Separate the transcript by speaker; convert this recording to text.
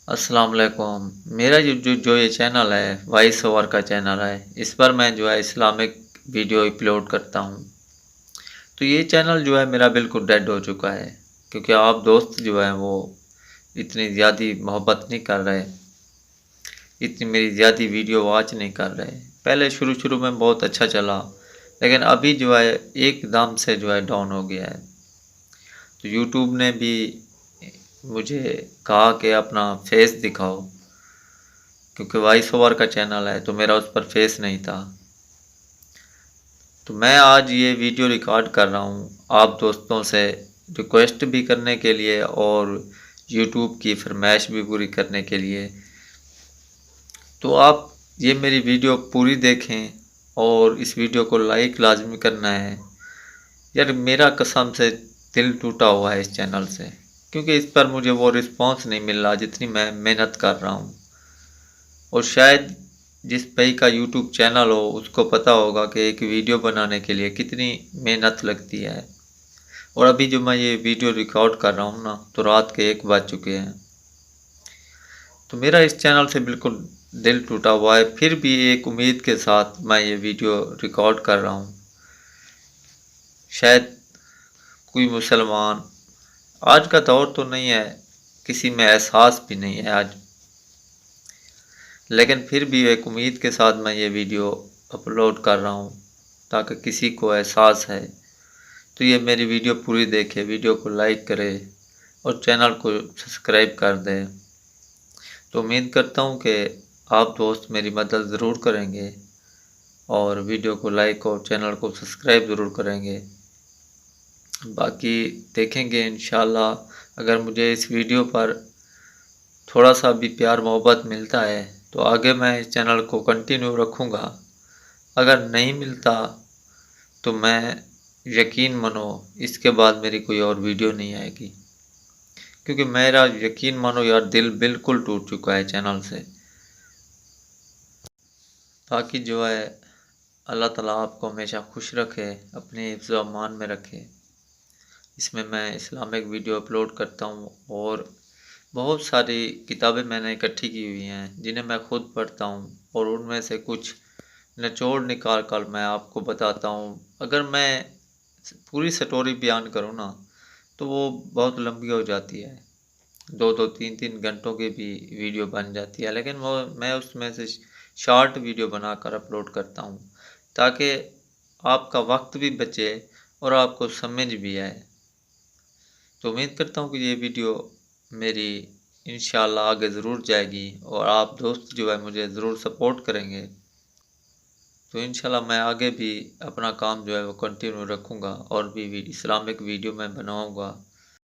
Speaker 1: अस्सलाम वालेकुम। मेरा जो ये चैनल है वॉइस ओवर का चैनल है। इस पर मैं जो है इस्लामिक वीडियो अपलोड करता हूँ। तो ये चैनल जो है मेरा बिल्कुल डेड हो चुका है, क्योंकि आप दोस्त जो है वो इतनी ज़्यादा मोहब्बत नहीं कर रहे, इतनी मेरी ज़्यादा वीडियो वॉच नहीं कर रहे। पहले शुरू शुरू में बहुत अच्छा चला, लेकिन अभी जो है एकदम से जो है डाउन हो गया है। तो यूट्यूब ने भी मुझे कहा कि अपना फेस दिखाओ, क्योंकि वॉइस ओवर का चैनल है तो मेरा उस पर फेस नहीं था। तो मैं आज ये वीडियो रिकॉर्ड कर रहा हूँ आप दोस्तों से रिक्वेस्ट भी करने के लिए और यूट्यूब की फरमाइश भी पूरी करने के लिए। तो आप ये मेरी वीडियो पूरी देखें और इस वीडियो को लाइक लाजमी करना है। यार मेरा कसम से दिल टूटा हुआ है इस चैनल से, क्योंकि इस पर मुझे वो रिस्पॉन्स नहीं मिल रहा जितनी मैं मेहनत कर रहा हूँ। और शायद जिस भाई का यूट्यूब चैनल हो उसको पता होगा कि एक वीडियो बनाने के लिए कितनी मेहनत लगती है। और अभी जो मैं ये वीडियो रिकॉर्ड कर रहा हूँ ना, तो रात के 1 बज चुके हैं। तो मेरा इस चैनल से बिल्कुल दिल टूटा हुआ है, फिर भी एक उम्मीद के साथ मैं ये वीडियो रिकॉर्ड कर रहा हूँ। शायद कोई मुसलमान, आज का दौर तो नहीं है, किसी में एहसास भी नहीं है आज, लेकिन फिर भी एक उम्मीद के साथ मैं ये वीडियो अपलोड कर रहा हूँ ताकि किसी को एहसास है तो ये मेरी वीडियो पूरी देखे, वीडियो को लाइक करे और चैनल को सब्सक्राइब कर दे। तो उम्मीद करता हूँ कि आप दोस्त मेरी मदद ज़रूर करेंगे और वीडियो को लाइक और चैनल को सब्सक्राइब ज़रूर करेंगे। बाकी देखेंगे इंशाल्लाह, अगर मुझे इस वीडियो पर थोड़ा सा भी प्यार मोहब्बत मिलता है तो आगे मैं इस चैनल को कंटिन्यू रखूँगा। अगर नहीं मिलता तो मैं, यकीन मानो, इसके बाद मेरी कोई और वीडियो नहीं आएगी, क्योंकि मेरा यकीन मानो यार दिल बिल्कुल टूट चुका है चैनल से। ताकि जो है अल्लाह ताला आपको हमेशा खुश रखे, अपने हिफ्ज़ व अमान में रखे। इसमें मैं इस्लामिक वीडियो अपलोड करता हूँ और बहुत सारी किताबें मैंने इकट्ठी की हुई हैं जिन्हें मैं खुद पढ़ता हूँ, और उनमें से कुछ निचोड़ निकाल कर मैं आपको बताता हूँ। अगर मैं पूरी स्टोरी बयान करूँ ना तो वो बहुत लंबी हो जाती है, 2-2 3-3 घंटों की भी वीडियो बन जाती है, लेकिन वो मैं उसमें से शॉर्ट वीडियो बनाकर अपलोड करता हूँ ताकि आपका वक्त भी बचे और आपको समझ भी आए। तो उम्मीद करता हूँ कि ये वीडियो मेरी इंशाल्लाह आगे ज़रूर जाएगी और आप दोस्त जो है मुझे ज़रूर सपोर्ट करेंगे। तो इंशाल्लाह मैं आगे भी अपना काम जो है वो कंटिन्यू रखूँगा और भी इस्लामिक वीडियो मैं बनाऊँगा।